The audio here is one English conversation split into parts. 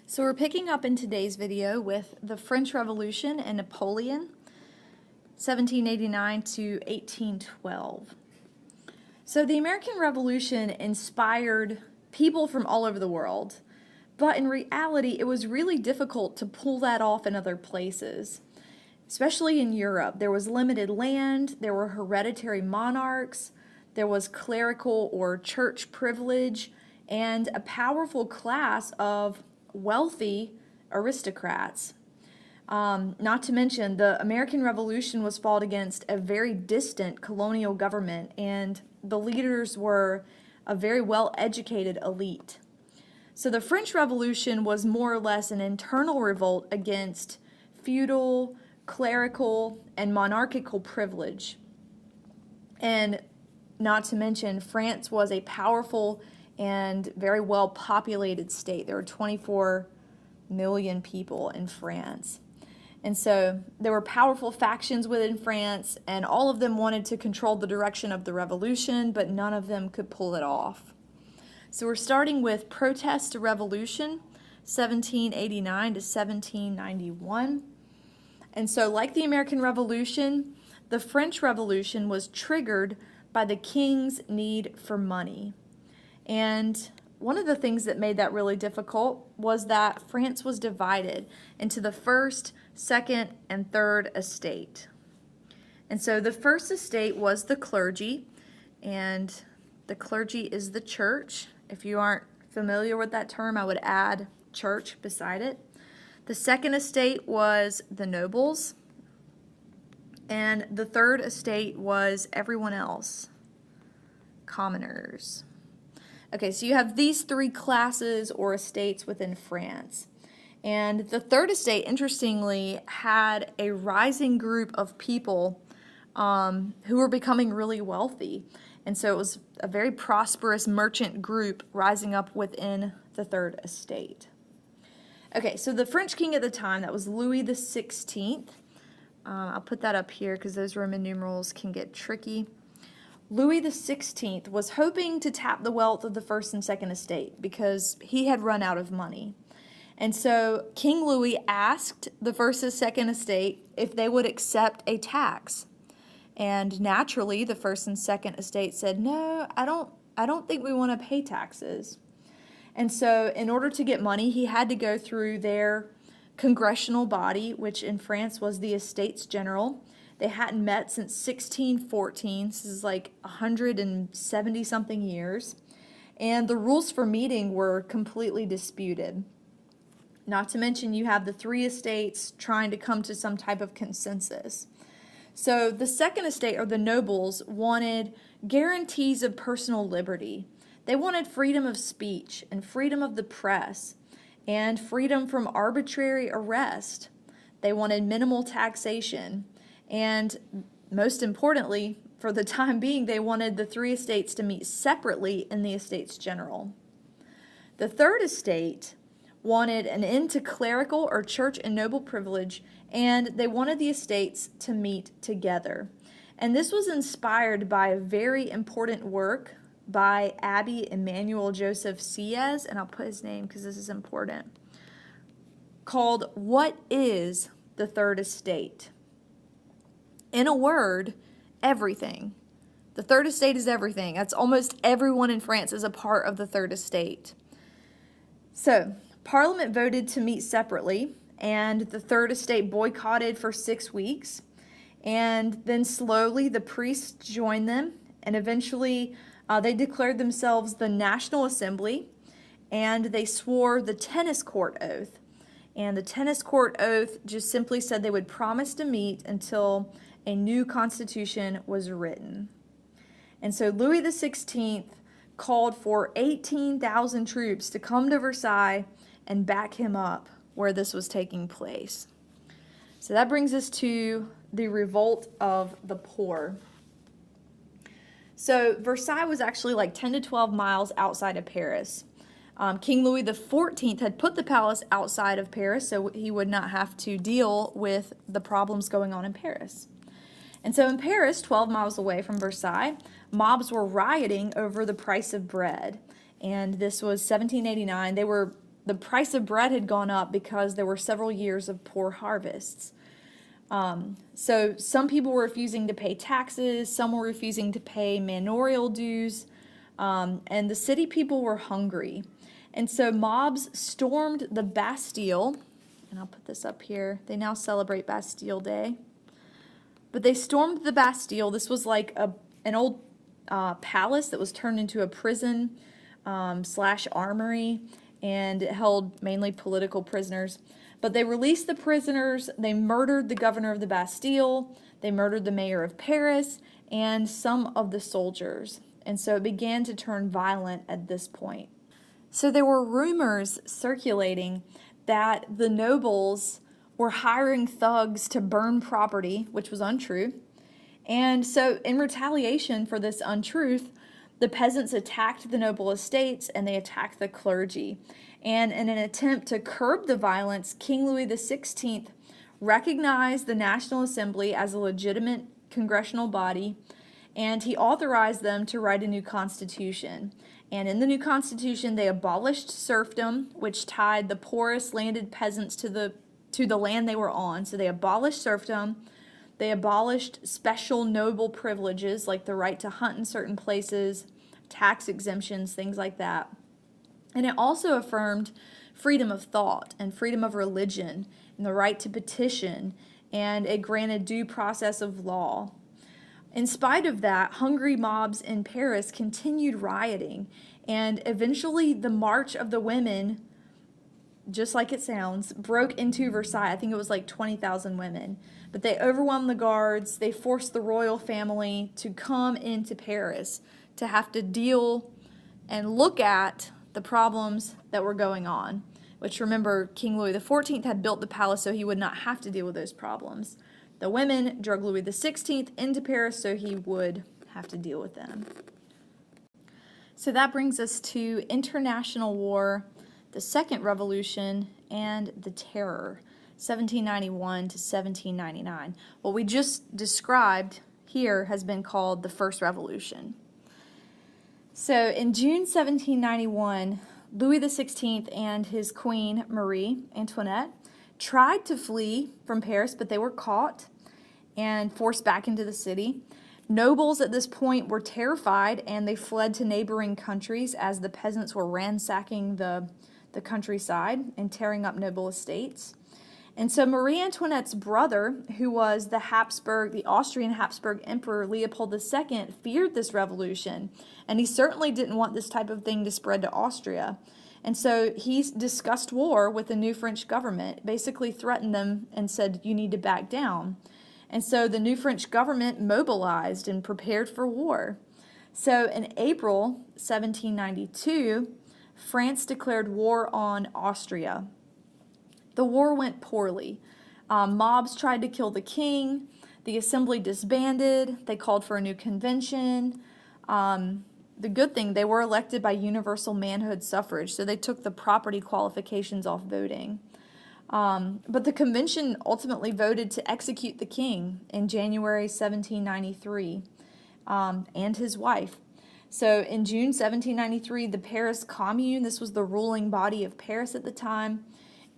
So we're picking up in today's video with the French Revolution and Napoleon, 1789 to 1812. So the American Revolution inspired people from all over the world, but in reality it was really difficult to pull that off in other places. Especially in Europe, there was limited land, there were hereditary monarchs, there was clerical or church privilege, and a powerful class of wealthy aristocrats. Not to mention, the American Revolution was fought against a very distant colonial government, and the leaders were a very well-educated elite. So the French Revolution was more or less an internal revolt against feudal, clerical, and monarchical privilege. And not to mention, France was a powerful and very well populated state. There were 24 million people in France. And so there were powerful factions within France, and all of them wanted to control the direction of the revolution, but none of them could pull it off. So we're starting with Protest to Revolution, 1789 to 1791. And so, like the American Revolution, the French Revolution was triggered by the king's need for money. And one of the things that made that really difficult was that France was divided into the first, second, and third estate. And so the first estate was the clergy, and the clergy is the church. If you aren't familiar with that term, I would add church beside it. The second estate was the nobles, and the third estate was everyone else, commoners. Okay, so you have these three classes or estates within France. And the third estate, interestingly, had a rising group of people who were becoming really wealthy. And so it was a very prosperous merchant group rising up within the third estate. Okay, so the French king at the time, that was Louis the 16th. I'll put that up here because those Roman numerals can get tricky. Louis the 16th was hoping to tap the wealth of the first and second estate because he had run out of money. And so King Louis asked the first and second estate if they would accept a tax. And naturally, the first and second estate said, "No, I don't think we want to pay taxes." And so in order to get money, he had to go through their congressional body, which in France was the Estates General. They hadn't met since 1614. This is like 170-something years. And the rules for meeting were completely disputed. Not to mention, you have the three estates trying to come to some type of consensus. So the second estate, or the nobles, wanted guarantees of personal liberty. They wanted freedom of speech and freedom of the press and freedom from arbitrary arrest. They wanted minimal taxation. And most importantly, for the time being, they wanted the three estates to meet separately in the Estates General. The third estate wanted an end to clerical or church and noble privilege, and they wanted the estates to meet together. And this was inspired by a very important work by Abbé Emmanuel Joseph Sieyès, and I'll put his name because this is important, called What is the Third Estate? In a word, everything. The third estate is everything. That's almost everyone in France is a part of the third estate. So, Parliament voted to meet separately, and the third estate boycotted for 6 weeks. And then slowly the priests joined them, and eventually they declared themselves the National Assembly, and they swore the tennis court oath. And the tennis court oath just simply said they would promise to meet until a new constitution was written. And so Louis the 16th called for 18,000 troops to come to Versailles and back him up where this was taking place. So that brings us to the revolt of the poor. So Versailles was actually like 10 to 12 miles outside of Paris. King Louis XIV had put the palace outside of Paris so he would not have to deal with the problems going on in Paris. And so in Paris, 12 miles away from Versailles, mobs were rioting over the price of bread. And this was 1789. They were the price of bread had gone up because there were several years of poor harvests. So some people were refusing to pay taxes, some were refusing to pay manorial dues, and the city people were hungry. And so mobs stormed the Bastille, and I'll put this up here. They now celebrate Bastille Day. But they stormed the Bastille. This was like an old palace that was turned into a prison slash armory, and it held mainly political prisoners. But they released the prisoners, they murdered the governor of the Bastille, they murdered the mayor of Paris, and some of the soldiers. And so it began to turn violent at this point. So there were rumors circulating that the nobles were hiring thugs to burn property, which was untrue. And so in retaliation for this untruth, the peasants attacked the noble estates and they attacked the clergy. And in an attempt to curb the violence, King Louis XVI recognized the National Assembly as a legitimate congressional body, and he authorized them to write a new constitution. And in the new constitution, they abolished serfdom, which tied the poorest landed peasants to the land they were on. So they abolished serfdom. They abolished special noble privileges like the right to hunt in certain places, tax exemptions, things like that. And it also affirmed freedom of thought and freedom of religion and the right to petition, and it granted due process of law. In spite of that, hungry mobs in Paris continued rioting, and eventually the March of the Women, just like it sounds, broke into Versailles. I think it was like 20,000 women. But they overwhelmed the guards. They forced the royal family to come into Paris to have to deal and look at the problems that were going on, which, remember, King Louis XIV had built the palace so he would not have to deal with those problems. The women drug Louis XVI into Paris so he would have to deal with them. So that brings us to International War, the Second Revolution, and the Terror, 1791 to 1799. What we just described here has been called the First Revolution. So in June 1791, Louis XVI and his queen, Marie Antoinette, tried to flee from Paris, but they were caught and forced back into the city. Nobles at this point were terrified, and they fled to neighboring countries as the peasants were ransacking the countryside and tearing up noble estates. And so Marie Antoinette's brother, who was the Austrian Habsburg Emperor Leopold II, feared this revolution, and he certainly didn't want this type of thing to spread to Austria. And so he discussed war with the new French government, basically threatened them and said, you need to back down. And so the new French government mobilized and prepared for war. So in April 1792, France declared war on Austria. The war went poorly. Mobs tried to kill the king. The assembly disbanded. They called for a new convention. The good thing, they were elected by universal manhood suffrage, so they took the property qualifications off voting. But the convention ultimately voted to execute the king in January 1793 and his wife. So in June 1793, the Paris Commune, this was the ruling body of Paris at the time,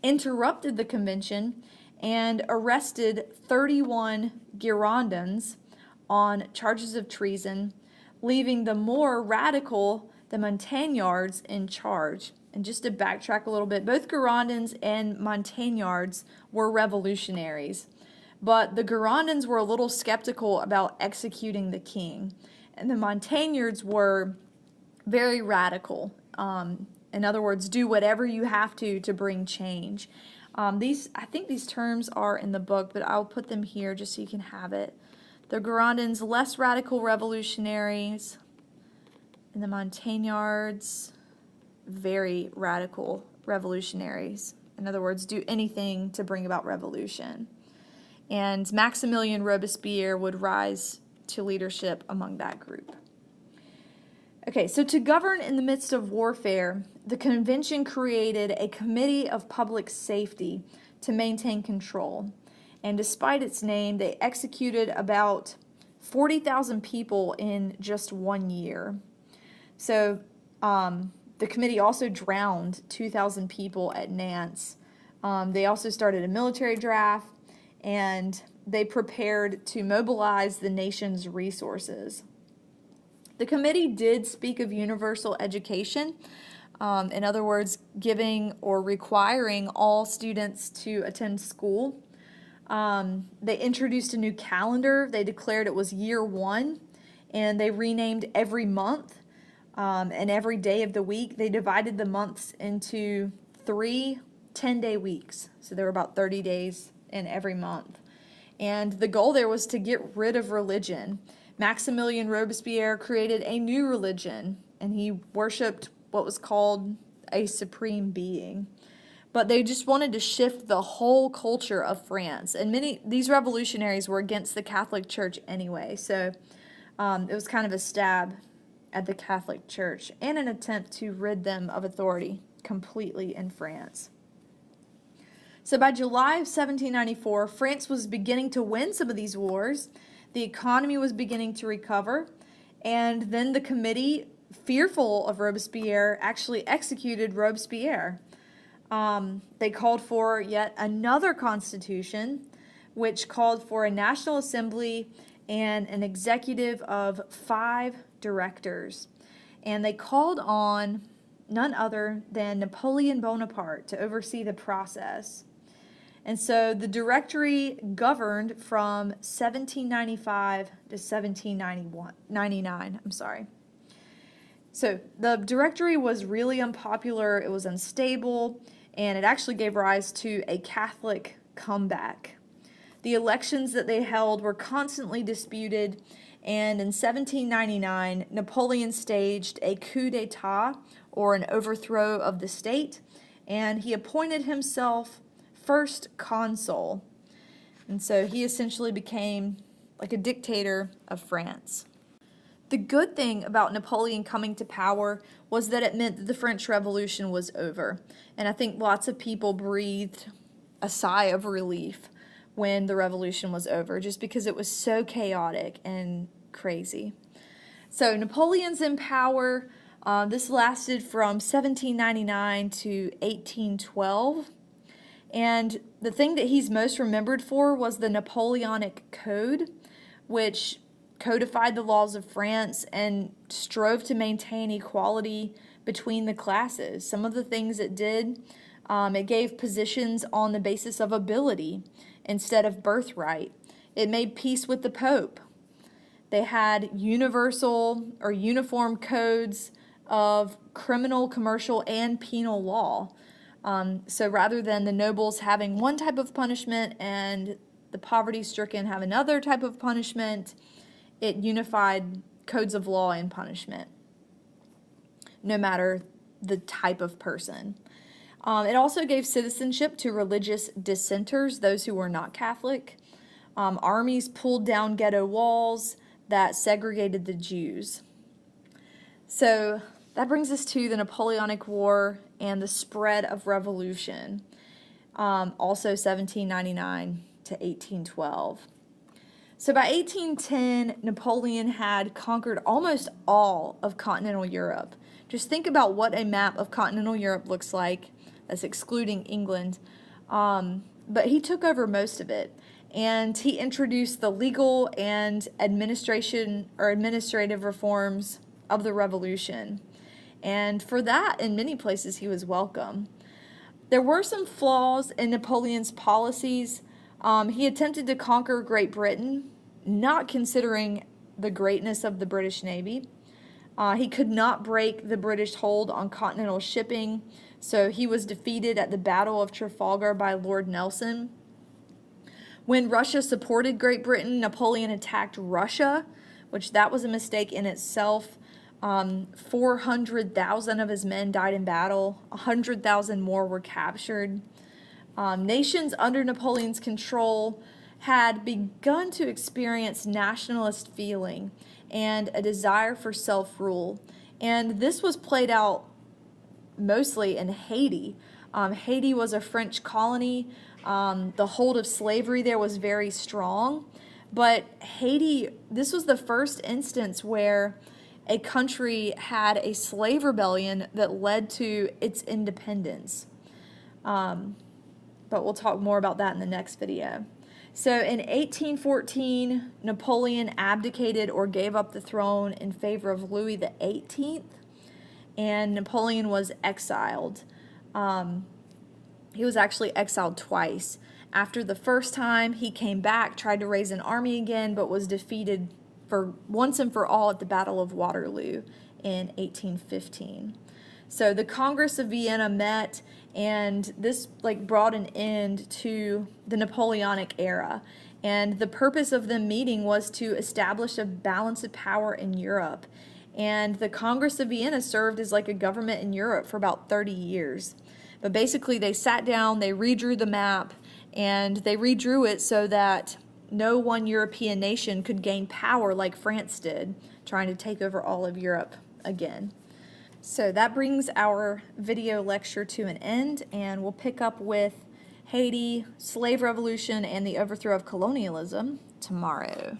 interrupted the convention and arrested 31 Girondins on charges of treason, leaving the more radical, the Montagnards, in charge. And just to backtrack a little bit, both Girondins and Montagnards were revolutionaries, but the Girondins were a little skeptical about executing the king, and the Montagnards were very radical. In other words, do whatever you have to bring change. I think these terms are in the book, but I'll put them here just so you can have it. The Girondins, less radical revolutionaries, and the Montagnards, very radical revolutionaries. In other words, do anything to bring about revolution. And Maximilien Robespierre would rise to leadership among that group. Okay, so to govern in the midst of warfare, the convention created a committee of public safety to maintain control. And despite its name, they executed about 40,000 people in just 1 year. So The committee also drowned 2,000 people at Nantes. They also started a military draft, and they prepared to mobilize the nation's resources. The committee did speak of universal education, in other words, giving or requiring all students to attend school. They introduced a new calendar. They declared it was year one, and they renamed every month and every day of the week. They divided the months into 3 10-day weeks. So there were about 30 days in every month. And the goal there was to get rid of religion. Maximilien Robespierre created a new religion, and he worshipped what was called a supreme being. But they just wanted to shift the whole culture of France. And these revolutionaries were against the Catholic Church anyway, so it was kind of a stab at the Catholic Church and an attempt to rid them of authority completely in France. So by July of 1794, France was beginning to win some of these wars. The economy was beginning to recover. And then the committee, fearful of Robespierre, actually executed Robespierre. They called for yet another constitution, which called for a national assembly and an executive of 5 directors. And they called on none other than Napoleon Bonaparte to oversee the process. And so the Directory governed from 1795 to 1799. So the Directory was really unpopular, it was unstable, and it actually gave rise to a Catholic comeback. The elections that they held were constantly disputed, and in 1799, Napoleon staged a coup d'etat, or an overthrow of the state, and he appointed himself first consul. And so he essentially became like a dictator of France. The good thing about Napoleon coming to power was that it meant that the French Revolution was over. And I think lots of people breathed a sigh of relief when the revolution was over, just because it was so chaotic and crazy. So Napoleon's in power. This lasted from 1799 to 1812. And the thing that he's most remembered for was the Napoleonic Code, which codified the laws of France and strove to maintain equality between the classes. Some of the things it did, it gave positions on the basis of ability instead of birthright. It made peace with the Pope. They had universal or uniform codes of criminal, commercial, and penal law. So rather than the nobles having one type of punishment and the poverty-stricken have another type of punishment, it unified codes of law and punishment, no matter the type of person. It also gave citizenship to religious dissenters, those who were not Catholic. Armies pulled down ghetto walls that segregated the Jews. So that brings us to the Napoleonic War and the spread of revolution, also 1799 to 1812. So by 1810, Napoleon had conquered almost all of continental Europe. Just think about what a map of continental Europe looks like. That's excluding England. But he took over most of it. And he introduced the legal and administrative reforms of the revolution. And for that, in many places, he was welcome. There were some flaws in Napoleon's policies. He attempted to conquer Great Britain, not considering the greatness of the British Navy. He could not break the British hold on continental shipping, so he was defeated at the Battle of Trafalgar by Lord Nelson. When Russia supported Great Britain, Napoleon attacked Russia, which that was a mistake in itself. 400,000 of his men died in battle. 100,000 more were captured. Nations under Napoleon's control had begun to experience nationalist feeling and a desire for self-rule. And this was played out mostly in Haiti. Haiti was a French colony. The hold of slavery there was very strong. But Haiti, this was the first instance where a country had a slave rebellion that led to its independence. But we'll talk more about that in the next video. So in 1814, Napoleon abdicated or gave up the throne in favor of Louis XVIII, and Napoleon was exiled. He was actually exiled twice. After the first time, he came back, tried to raise an army again, but was defeated for once and for all at the Battle of Waterloo in 1815. So the Congress of Vienna met, and this brought an end to the Napoleonic era. And the purpose of them meeting was to establish a balance of power in Europe. And the Congress of Vienna served as like a government in Europe for about 30 years. But basically they sat down, they redrew the map, and they redrew it so that no one European nation could gain power like France did, trying to take over all of Europe again. So that brings our video lecture to an end, and we'll pick up with Haiti, slave revolution, and the overthrow of colonialism tomorrow.